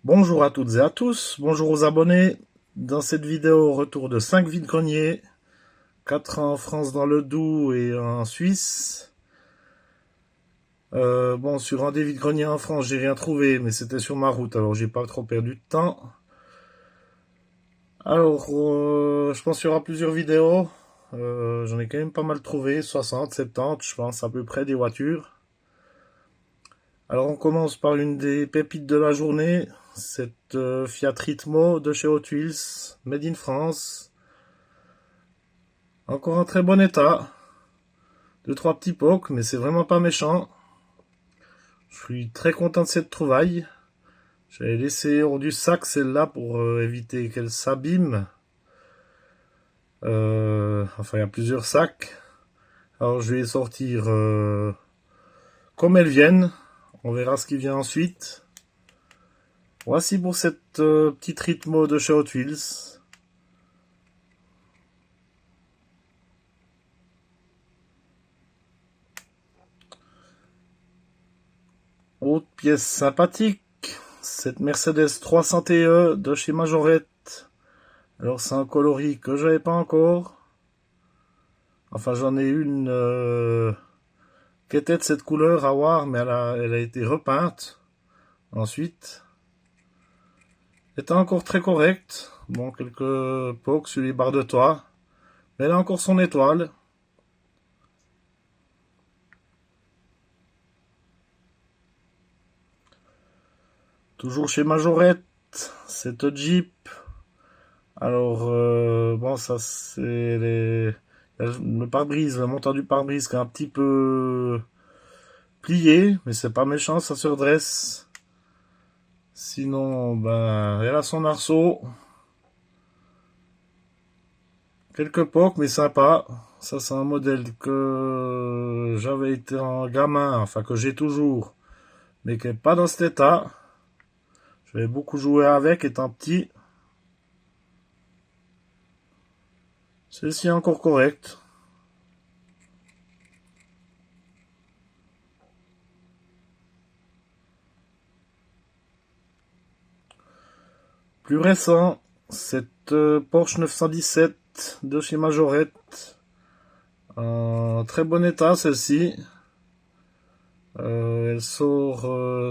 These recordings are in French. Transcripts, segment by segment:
Bonjour à toutes et à tous, bonjour aux abonnés. Dans cette vidéo, retour de 5 vide-greniers, 4 en France dans le Doubs et en Suisse. Sur un des vide-greniers en France, j'ai rien trouvé, mais c'était sur ma route, alors j'ai pas trop perdu de temps. Alors, je pense qu'il y aura plusieurs vidéos. J'en ai quand même pas mal trouvé, 60, 70, je pense à peu près des voitures. Alors on commence par une des pépites de la journée, cette Fiat Ritmo de chez Hot Wheels, made in France. Encore en très bon état. Deux, trois petits pocs, mais c'est vraiment pas méchant. Je suis très content de cette trouvaille. J'avais laissé hors du sac celle-là pour éviter qu'elle s'abîme. Il y a plusieurs sacs. Alors je vais les sortir comme elles viennent. On verra ce qui vient ensuite. Voici pour cette petite Ritmo de chez Hot Wheels. Autre pièce sympathique, cette Mercedes 300 TE de chez Majorette. Alors c'est un coloris que j'avais pas encore. Enfin j'en ai une qui était de cette couleur à voir, mais elle a été repeinte ensuite. Elle était encore très correcte. Bon, quelques pocs sur les barres de toit. Mais elle a encore son étoile. Toujours chez Majorette, cette Jeep. Alors, ça c'est le pare-brise, le montant du pare-brise qui est un petit peu plié, mais c'est pas méchant, ça se redresse. Sinon, elle a son arceau. Quelques pocs, mais sympa. Ça, c'est un modèle que j'avais été en gamin, enfin que j'ai toujours, mais qui n'est pas dans cet état. J'avais beaucoup joué avec étant petit. Celle-ci est encore correcte. Plus récent, cette Porsche 917 de chez Majorette. En très bon état, celle-ci. Elle sort,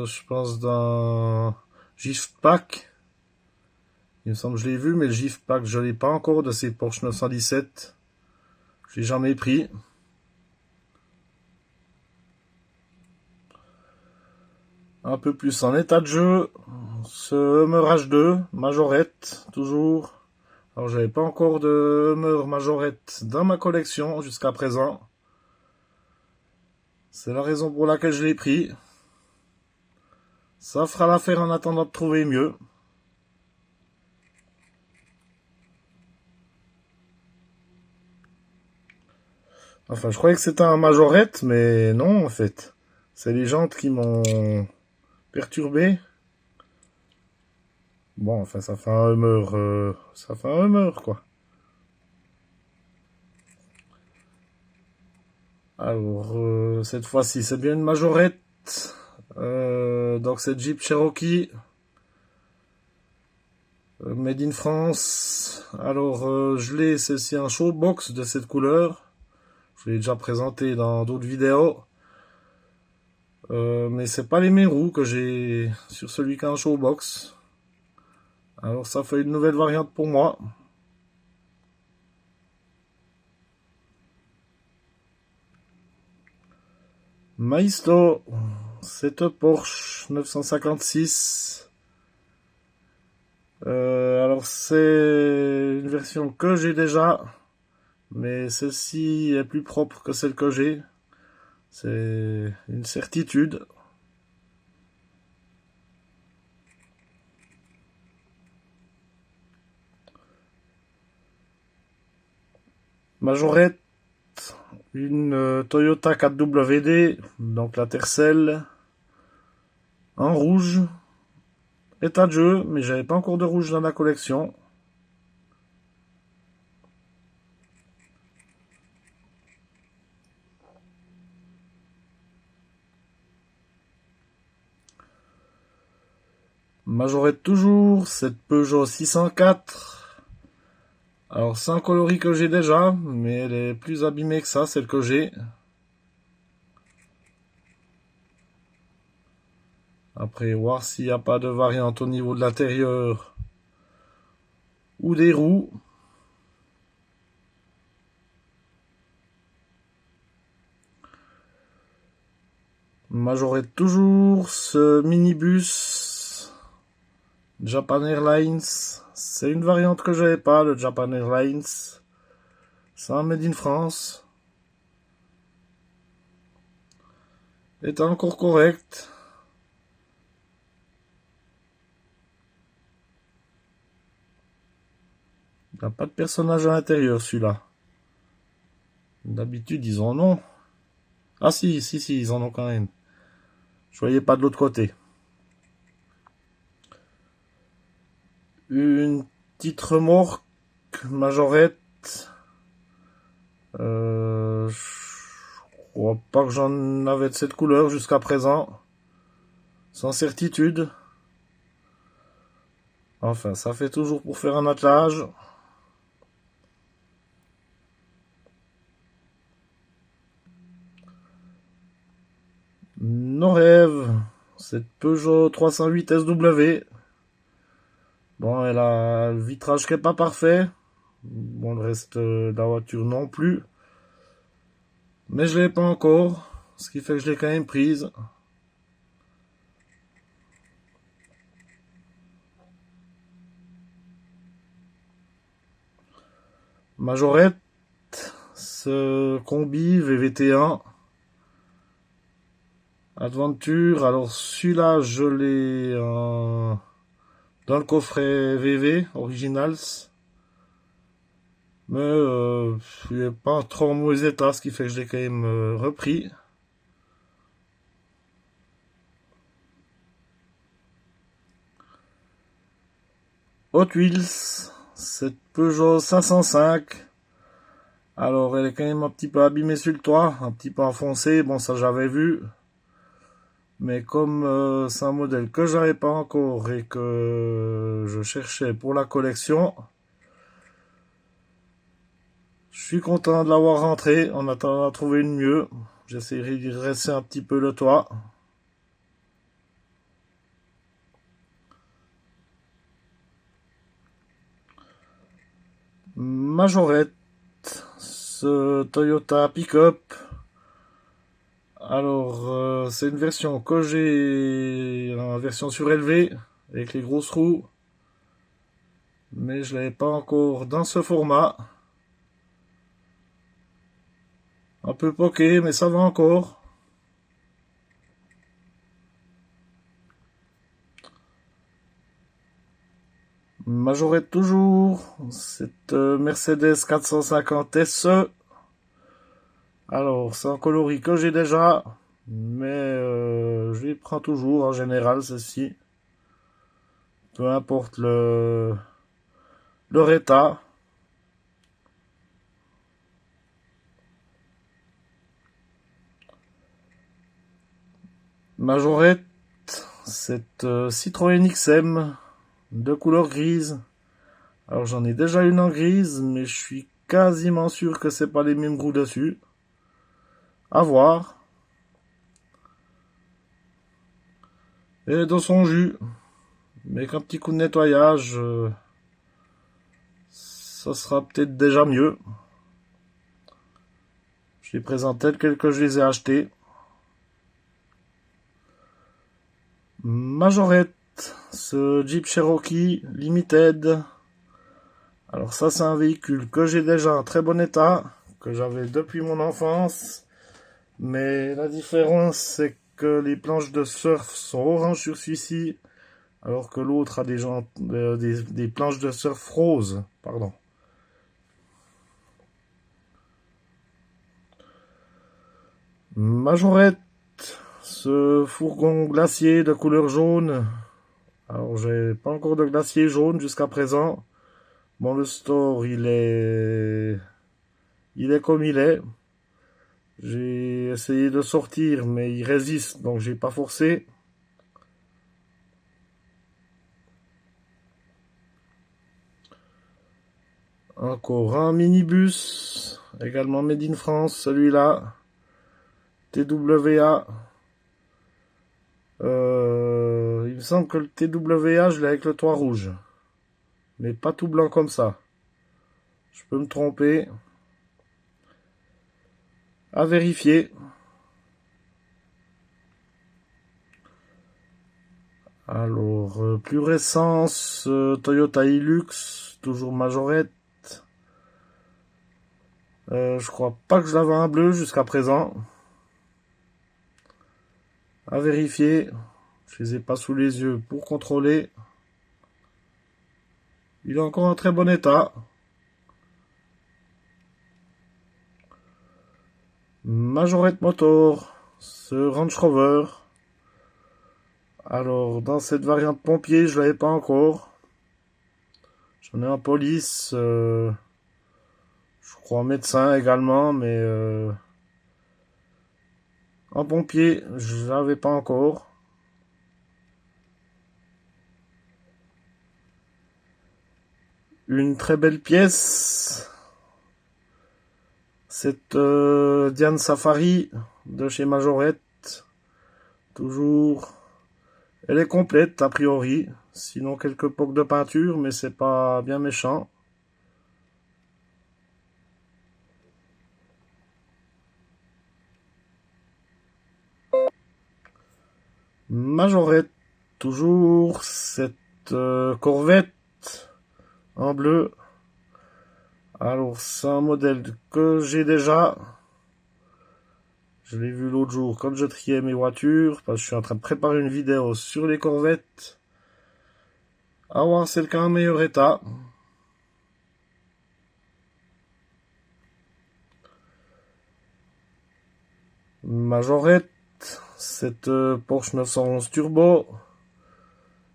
je pense, d'un gift pack. Il me semble que je l'ai vu, mais le gift pack, je l'ai pas encore de ces Porsche 917. Je l'ai jamais pris. Un peu plus en état de jeu, ce Hummer H2, Majorette, toujours. Alors j'avais pas encore de Hummer Majorette dans ma collection jusqu'à présent. C'est la raison pour laquelle je l'ai pris. Ça fera l'affaire en attendant de trouver mieux. Enfin, je croyais que c'était un Majorette, mais non, en fait. C'est les jantes qui m'ont perturbé. Bon, enfin, ça fait un Hummer, quoi. Alors, cette fois-ci, c'est bien une Majorette. Donc, c'est Jeep Cherokee. Made in France. Alors, je l'ai, celle-ci, un showbox de cette couleur. Je l'ai déjà présenté dans d'autres vidéos. Mais c'est pas les mêmes roues que j'ai sur celui qui a un showbox. Alors, ça fait une nouvelle variante pour moi. Maisto, cette Porsche 956. Alors c'est une version que j'ai déjà, mais celle-ci est plus propre que celle que j'ai. C'est une certitude. Majorette, une Toyota 4WD, donc la Tercel, en rouge. État de jeu, mais j'avais pas encore de rouge dans la collection. Majorette toujours, cette Peugeot 604. Alors c'est un coloris que j'ai déjà, mais elle est plus abîmée que ça, celle que j'ai. Après, voir s'il n'y a pas de variante au niveau de l'intérieur ou des roues. Majorette toujours, ce minibus Japan Airlines. C'est une variante que j'avais pas, le Japan Airlines. C'est un made in France. Est encore correct. Il n'y a pas de personnage à l'intérieur, celui-là. D'habitude, ils en ont. Ah si, ils en ont quand même. Je voyais pas de l'autre côté. Une petite remorque Majorette. Je crois pas que j'en avais de cette couleur jusqu'à présent. Sans certitude. Enfin, ça fait toujours pour faire un attelage. Nos rêves. Cette Peugeot 308 SW. Bon, elle a le vitrage qui est pas parfait. Bon, le reste de la voiture non plus. Mais je l'ai pas encore. Ce qui fait que je l'ai quand même prise. Majorette. Ce combi VVT1. Adventure. Alors celui-là, je l'ai dans le coffret VV Originals. Mais il n'est pas en trop mauvais état, ce qui fait que je l'ai quand même repris. Hot Wheels, cette Peugeot 505. Alors elle est quand même un petit peu abîmée sur le toit, un petit peu enfoncée, bon ça j'avais vu. Mais comme c'est un modèle que j'avais pas encore et que je cherchais pour la collection, je suis content de l'avoir rentré en attendant de trouver une mieux. J'essaierai d'y dresser un petit peu le toit. Majorette, ce Toyota Pickup. Alors, c'est une version que j'ai en version surélevée avec les grosses roues, mais je l'avais pas encore dans ce format. Un peu poqué, mais ça va encore. Majorette toujours, cette Mercedes 450 SE. Alors, c'est un coloris que j'ai déjà, mais je les prends toujours en général, ceci. Peu importe leur état. Majorette, cette Citroën XM de couleur grise. Alors j'en ai déjà une en grise, mais je suis quasiment sûr que c'est pas les mêmes roues dessus. À voir. Et dans son jus. Mais avec un petit coup de nettoyage, ça sera peut-être déjà mieux. Je les présente tels que je les ai achetés. Majorette, ce Jeep Cherokee Limited. Alors ça c'est un véhicule que j'ai déjà en très bon état, que j'avais depuis mon enfance. Mais la différence c'est que les planches de surf sont orange sur celui-ci, alors que l'autre a des planches de surf roses. Pardon. Majorette, ce fourgon glacier de couleur jaune. Alors j'ai pas encore de glacier jaune jusqu'à présent. Bon, le store il est comme il est. J'ai essayé de sortir mais il résiste, donc j'ai pas forcé. Encore un minibus, également made in France, celui-là. TWA. Il me semble que le TWA, je l'ai avec le toit rouge. Mais pas tout blanc comme ça. Je peux me tromper. À vérifier. Alors, plus récence, Toyota Hilux, toujours majorette. Je crois pas que je l'avais un bleu jusqu'à présent. À vérifier. Je les ai pas sous les yeux pour contrôler. Il est encore en très bon état. Majorette Motor, ce Range Rover. Alors, dans cette variante pompier, je l'avais pas encore. J'en ai un police, je crois médecin également, mais en pompier, je l'avais pas encore. Une très belle pièce. Cette Diane Safari de chez Majorette. Toujours. Elle est complète a priori. Sinon quelques pocs de peinture, mais c'est pas bien méchant. Majorette. Toujours cette Corvette en bleu. Alors c'est un modèle que j'ai déjà. Je l'ai vu l'autre jour quand je triais mes voitures, parce que je suis en train de préparer une vidéo sur les Corvettes. À voir, c'est le cas en meilleur état. Majorette, cette Porsche 911 Turbo.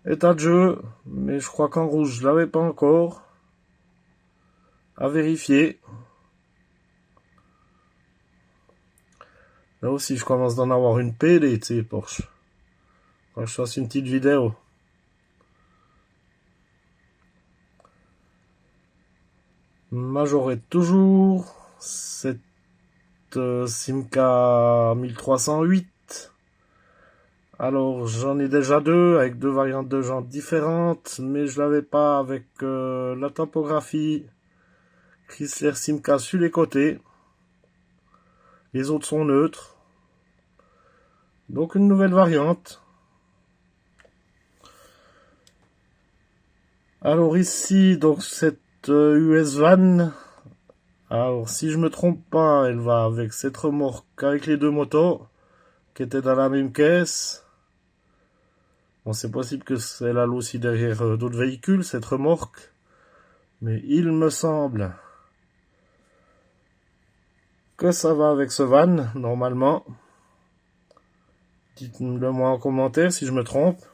État de jeu, mais je crois qu'en rouge, je l'avais pas encore. À vérifier. Là aussi, je commence d'en avoir une PD, tu sais, Porsche. Quand je fasse une petite vidéo. Majorette toujours. Cette Simca 1308. Alors j'en ai déjà deux avec deux variantes de jantes différentes, mais je l'avais pas avec la topographie Chrysler Simca sur les côtés. Les autres sont neutres. Donc une nouvelle variante. Alors ici, donc cette US Van. Alors si je me trompe pas, elle va avec cette remorque avec les deux motos qui étaient dans la même caisse. Bon, c'est possible que elle aille aussi derrière d'autres véhicules, cette remorque. Mais il me semble que ça va avec ce van, normalement. Dites-le moi en commentaire si je me trompe.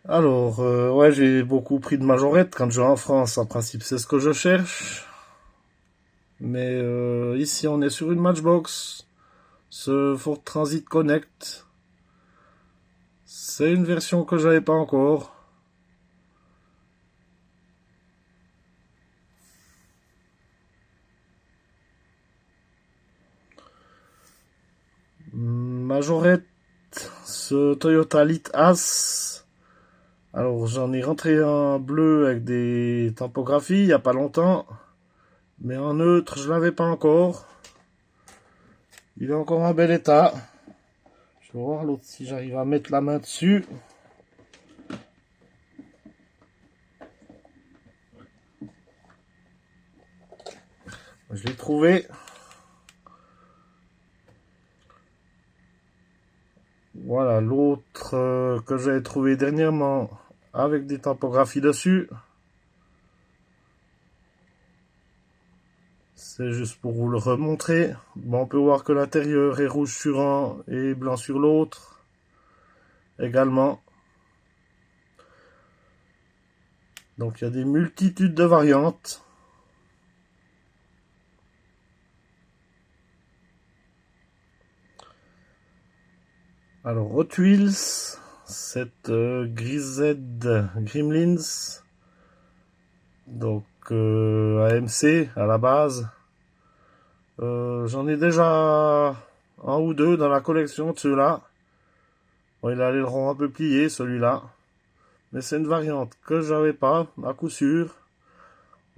Alors, ouais, j'ai beaucoup pris de majorette quand je vais en France. En principe, c'est ce que je cherche. Mais ici, on est sur une Matchbox. Ce Ford Transit Connect. C'est une version que j'avais pas encore. Majorette, ce Toyota As. Alors j'en ai rentré un bleu avec des typographies il n'y a pas longtemps. Mais en neutre, je l'avais pas encore. Il est encore en bel état. Je vais voir l'autre si j'arrive à mettre la main dessus. Je l'ai trouvé. Voilà, l'autre que j'avais trouvé dernièrement avec des typographies dessus. C'est juste pour vous le remontrer. Bon, on peut voir que l'intérieur est rouge sur un et blanc sur l'autre. Également. Donc il y a des multitudes de variantes. Alors Hot Wheels, cette grisette Gremlins, donc AMC à la base. J'en ai déjà un ou deux dans la collection de ceux-là. Bon, il a l'aileron un peu plié celui-là, mais c'est une variante que j'avais pas à coup sûr.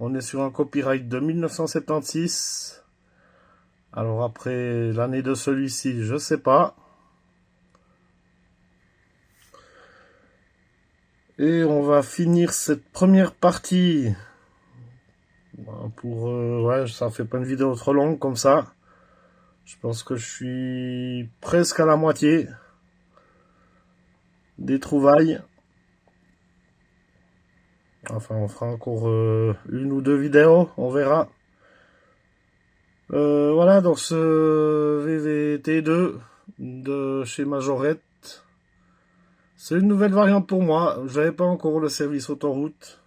On est sur un copyright de 1976. Alors après l'année de celui-ci, je sais pas. Et on va finir cette première partie pour ouais, ça fait pas une vidéo trop longue comme ça. Je pense que je suis presque à la moitié des trouvailles. Enfin, on fera encore une ou deux vidéos, on verra. Voilà, donc ce VVT2 de chez Majorette. C'est une nouvelle variante pour moi. J'avais pas encore le service autoroute.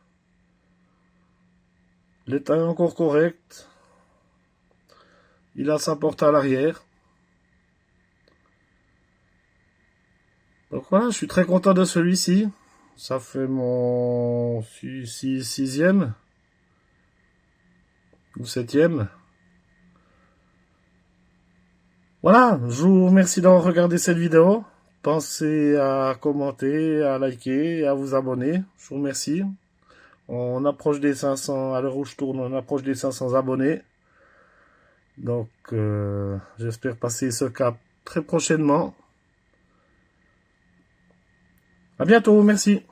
L'état est encore correct. Il a sa porte à l'arrière. Donc voilà, je suis très content de celui-ci. Ça fait mon sixième ou septième. Voilà, je vous remercie d'avoir regardé cette vidéo. Pensez à commenter, à liker et à vous abonner. Je vous remercie. On approche des 500, à l'heure où je tourne, on approche des 500 abonnés. Donc, j'espère passer ce cap très prochainement. À bientôt, merci.